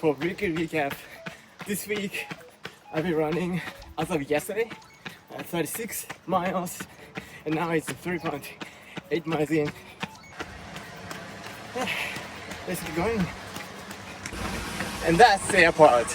for weekly recap, this week I've been running as of yesterday 36 miles, and now it's 3.8 miles in. Yeah, let's keep going. And that's the airport.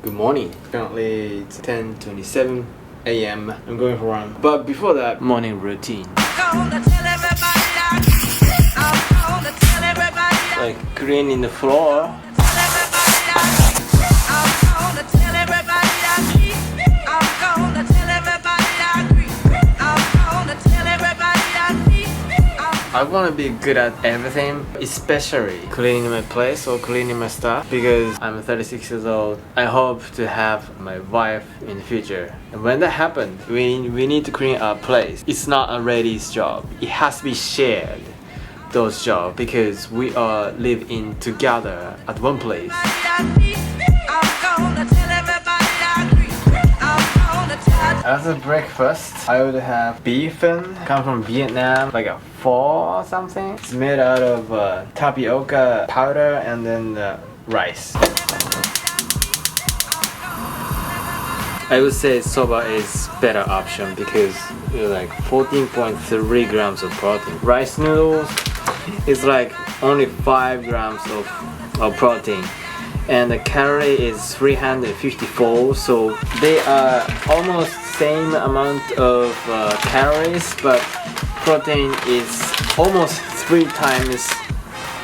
Good morning. Currently it's 10:27 a.m. I'm going for a run. But before that, morning routine. Like cleaning the floor. I want to be good at everything, especially cleaning my place or cleaning my stuff, because I'm 36 years old. I hope to have my wife in the future. And when that happens, we need to clean our place. It's not a lady's job. It has to be shared, those jobs, because we are living together at one place. As a breakfast, I would have beef come from Vietnam, like a pho or something. It's made out of tapioca powder and then rice. I would say soba is better option because like 14.3 grams of protein. Rice noodles is like only 5 grams of protein. And the calorie is 354, so they are almost same amount of calories, but protein is almost 3 times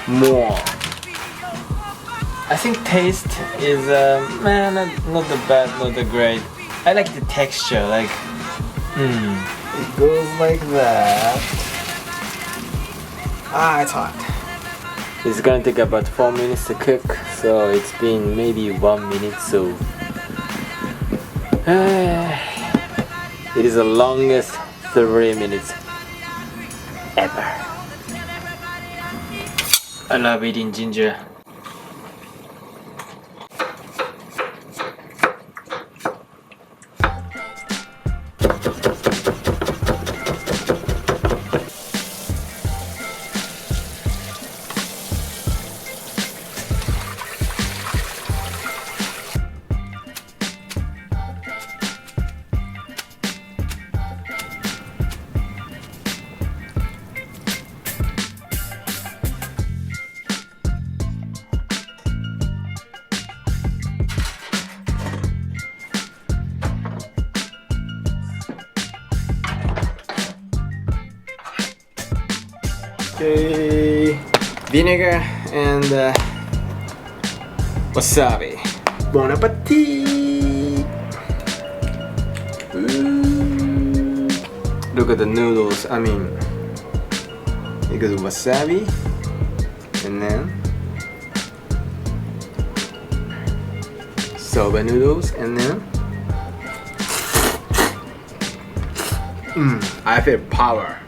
more. I think taste is not the bad, not the great. I like the texture, like it goes like that. It's hot. It's gonna take about 4 minutes to cook, so it's been maybe 1 minute, so it is the longest 3 minutes ever. I love eating ginger. Okay, vinegar and wasabi. Bon appetit! Ooh. Look at the noodles. I mean, you got wasabi, and then soba noodles, and then I feel power.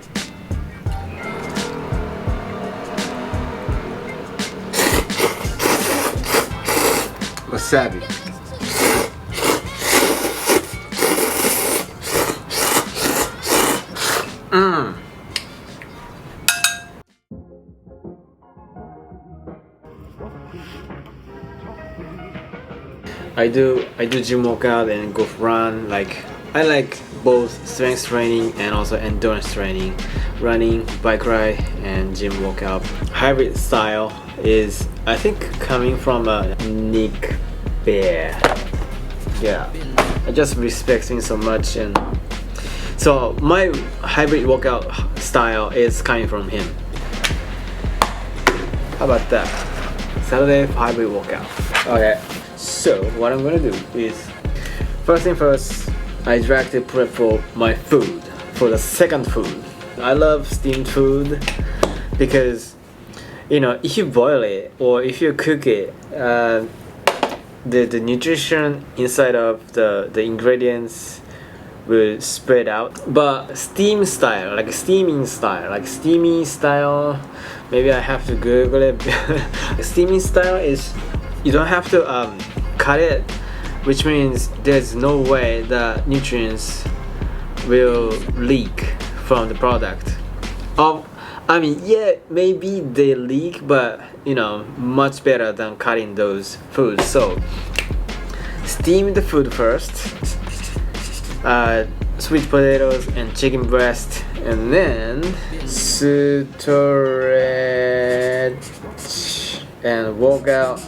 Wasabi. I do gym workout and go for run. Like I like both strength training and also endurance training, running, bike ride, and gym workout. Hybrid style is, I think, coming from Nick Bear. Yeah, I just respect him so much, and so my hybrid workout style is coming from him. How about that? Saturday 5-way workout. Okay, so what I'm gonna do is, first thing first, I directly prep for my food, for the second food. I love steamed food because, you know, if you boil it or if you cook it, the nutrition inside of the ingredients will spread out. But steaming style, maybe I have to Google it. Steaming style is you don't have to cut it, which means there's no way the nutrients will leak from the product. I mean, yeah, maybe they leak, but you know, much better than cutting those foods. So steam the food first, sweet potatoes and chicken breast, and then stretch and work out,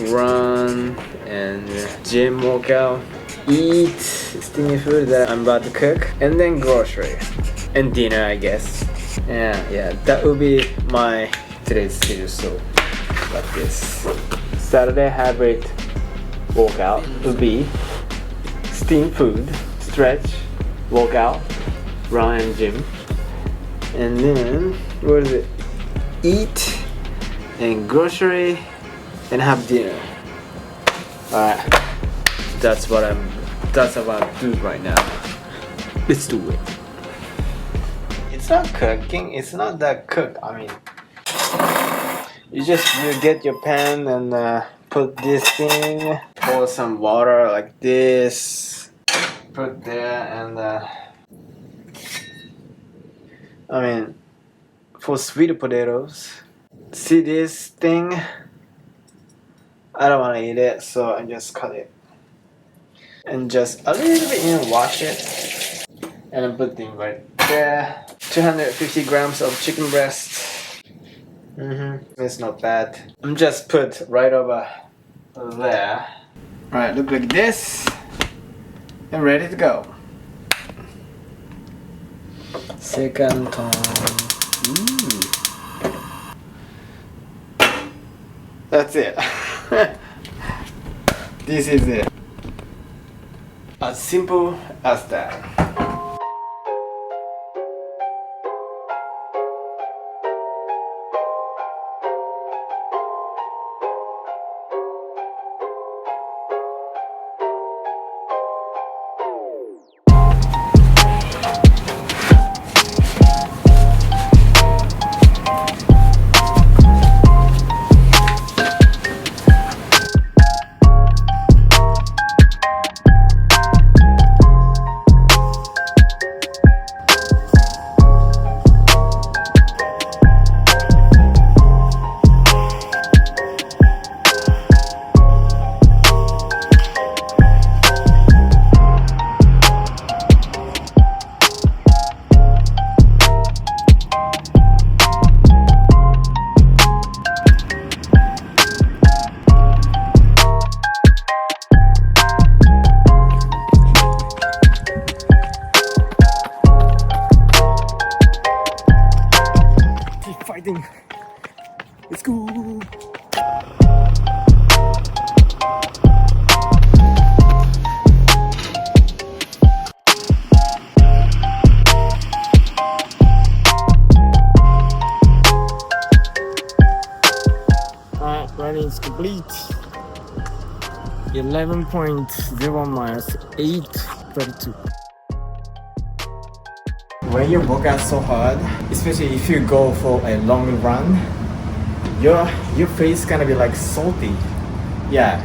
run and gym workout, eat steamy food that I'm about to cook, and then grocery and dinner, I guess. Yeah, that will be my today's schedule. So like this, Saturday hybrid workout will be steam food, stretch, workout, run and gym, and then what is it? Eat and grocery and have dinner. Alright, that's what I'm doing right now. Let's do it. It's not cooking, it's not that cook. I mean, you get your pan and put this thing, pour some water like this, put there, and I mean, for sweet potatoes, see this thing? I don't want to eat it, so I just cut it and just a little bit, you know, wash it, and then put them right there. 250 grams of chicken breast. It's not bad. I'm just put right over there. Alright, look like this. And ready to go. Second time. That's it. This is it. As simple as that. Fighting. Let's go. Running is complete. 11.0 miles, 8:32. When you work out so hard, especially if you go for a long run, your face gonna be like salty. Yeah,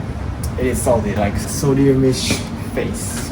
it is salty, like sodiumish face.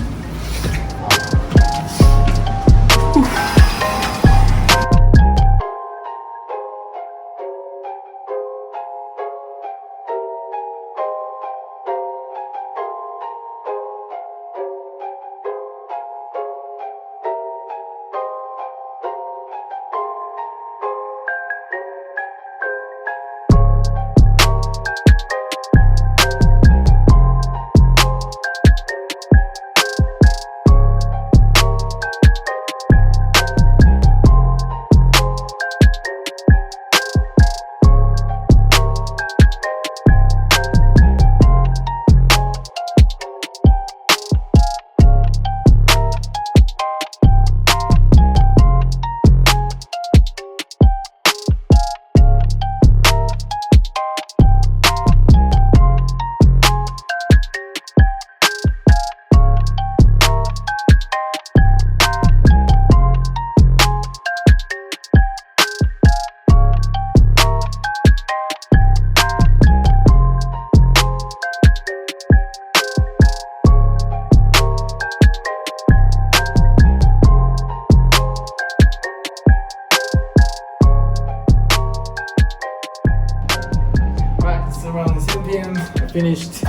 p.m. I finished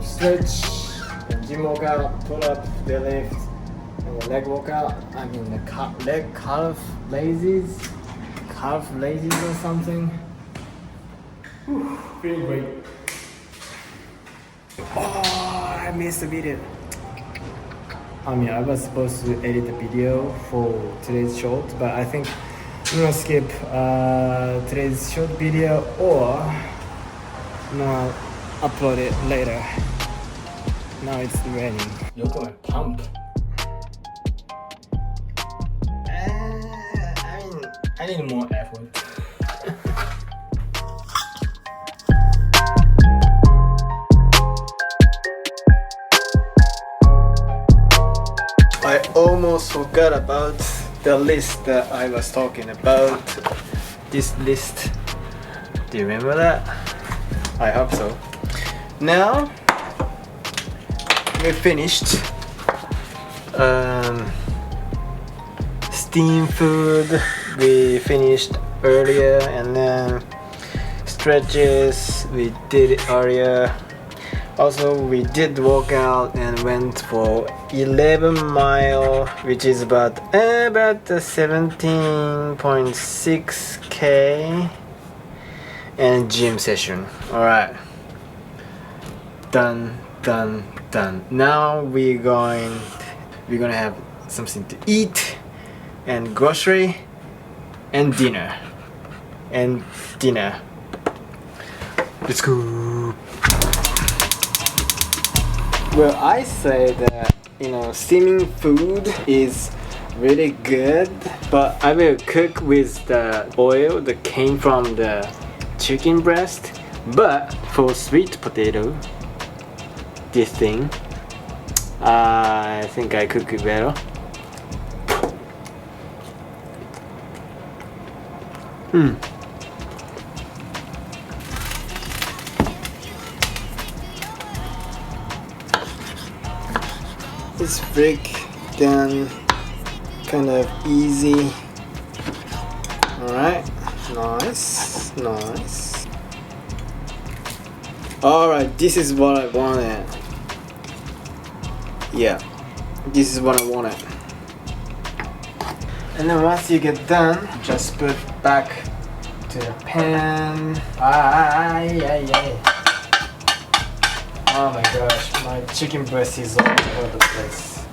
stretch and gym workout, pull up, deadlift, and the leg workout. I mean the leg calf raises or something. Whew, feeling great. Oh, I missed the video. I mean, I was supposed to edit the video for today's short, but I think I'm gonna skip today's short video, or I'm gonna upload it later. Now it's raining. Look at my pump. I need more effort. I almost forgot about the list that I was talking about. This list. Do you remember that? I hope so. Now we finished steam food. We finished earlier, and then stretches we did earlier. Also, we did workout and went for 11 mile, which is about 17.6k, and gym session. All right, done. Now we're gonna have something to eat, and grocery, and dinner. Let's go. Well, I say that, steaming food is really good, but I will cook with the oil that came from the chicken breast. But for sweet potato, this thing, I think I cook it better. It's freaking kind of easy. Alright, nice. Alright, this is what I wanted. Yeah, this is what I wanted. And then once you get done, just put back to the pan. Oh my gosh, my chicken breast is all over the place.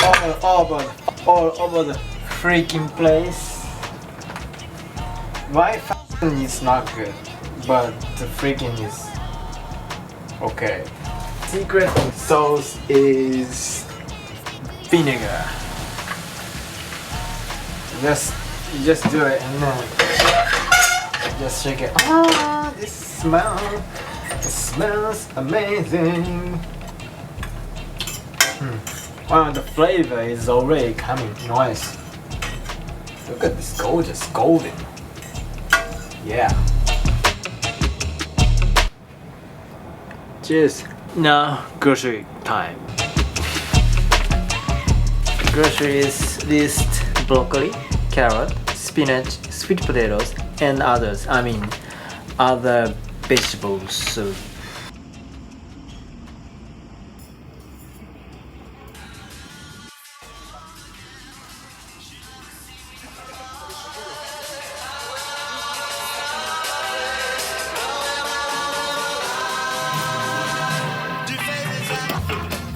All over the freaking place. My f***ing is not good, but the freaking is okay. Secret sauce is vinegar. You just do it and then just shake it. Ah, it smells amazing. Wow, the flavor is already coming. Nice. Look at this gorgeous golden. Yeah. Cheers. Now grocery time. Groceries list: broccoli, carrot, spinach, sweet potatoes, and others. I mean, other vegetables. So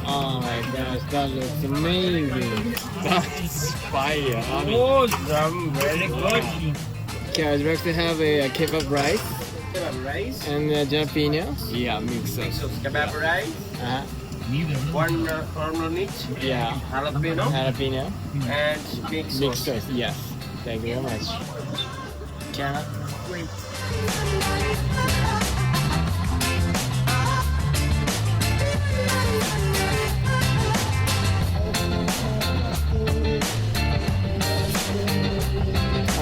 oh my gosh, that looks amazing. That's fire. Awesome, very good. Okay, I'd like to have a kebab rice Kebab rice. and jalapenos. Yeah, mix sauce. Kebab rice. One onion each. Yeah. Jalapeno. Jalapeno. And mixed Mix sauce. sauce, yes. Thank you very much. Can Wait.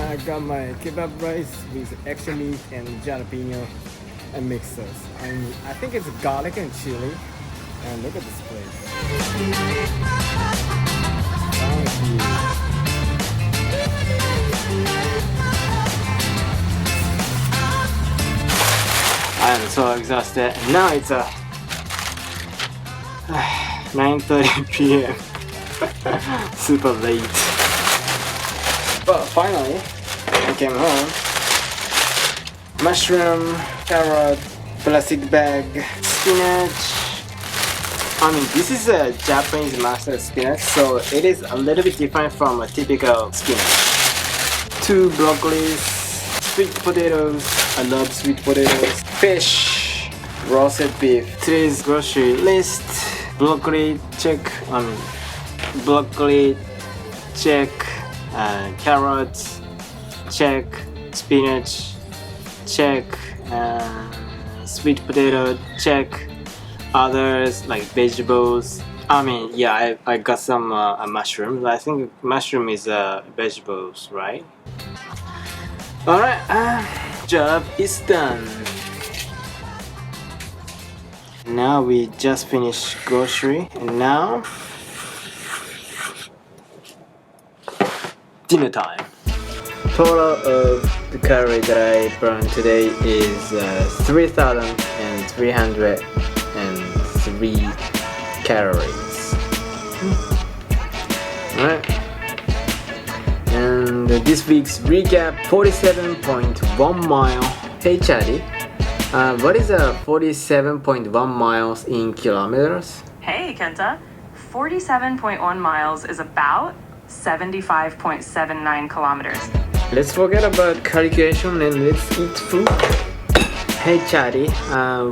I got my kebab rice with extra meat and jalapeno and mixed sauce. I think it's garlic and chili. And look at this place. Thank you. I'm so exhausted. Now it's 9:30 p.m. Super late. But finally, I came home. Mushroom, carrot, plastic bag, spinach. I mean, this is a Japanese mustard spinach, so it is a little bit different from a typical spinach. 2 broccolis, sweet potatoes. I love sweet potatoes. Fish, roasted beef. Today's grocery list. Broccoli check. Broccoli check. Carrots check. Spinach check. Sweet potato check. Others like vegetables. I mean, yeah, I got some mushrooms. I think mushroom is vegetables, right? Alright, job is done. Now we just finished grocery, and now dinner time. Total of the calorie that I burned today is 3,303 calories. Alright. And this week's recap, 47.1 mile. Hey Charlie, what is 47.1 miles in kilometers? Hey Kenta, 47.1 miles is about 75.79 kilometers. Let's forget about calculation and let's eat food. Hey Charlie,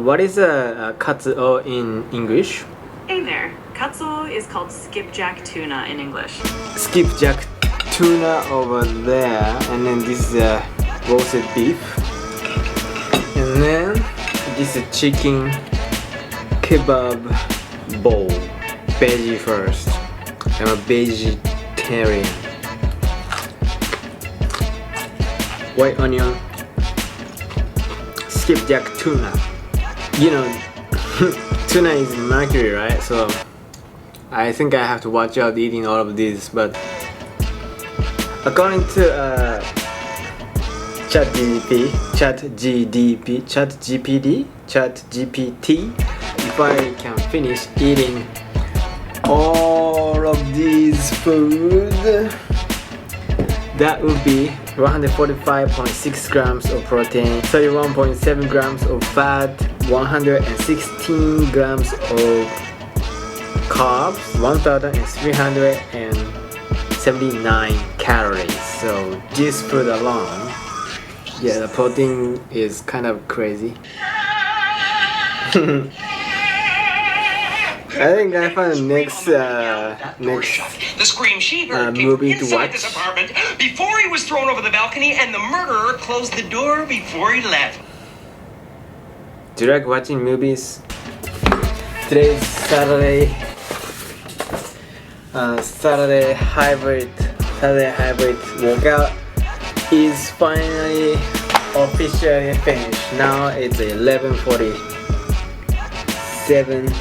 what is katsuo in English? Hey there, katsuo is called skipjack tuna in English. Skipjack tuna over there, and then this is roasted beef, and then this is chicken kebab bowl. Veggie first. I'm a vegetarian. White onion, skipjack tuna. You know, tuna is mercury, right? So I think I have to watch out eating all of these, but according to ChatGPT, if I can finish eating all of these food, that would be 145.6 grams of protein, 31.7 grams of fat, 116 grams of carbs, 1,379 calories. So this food alone, yeah, the protein is kind of crazy. I think I found the next The scream she heard came movie from to inside watch. this apartment before he was thrown over the balcony, and the murderer closed the door before he left. Do you like watching movies? Today's Saturday hybrid workout is finally officially finished. Now it's 11:47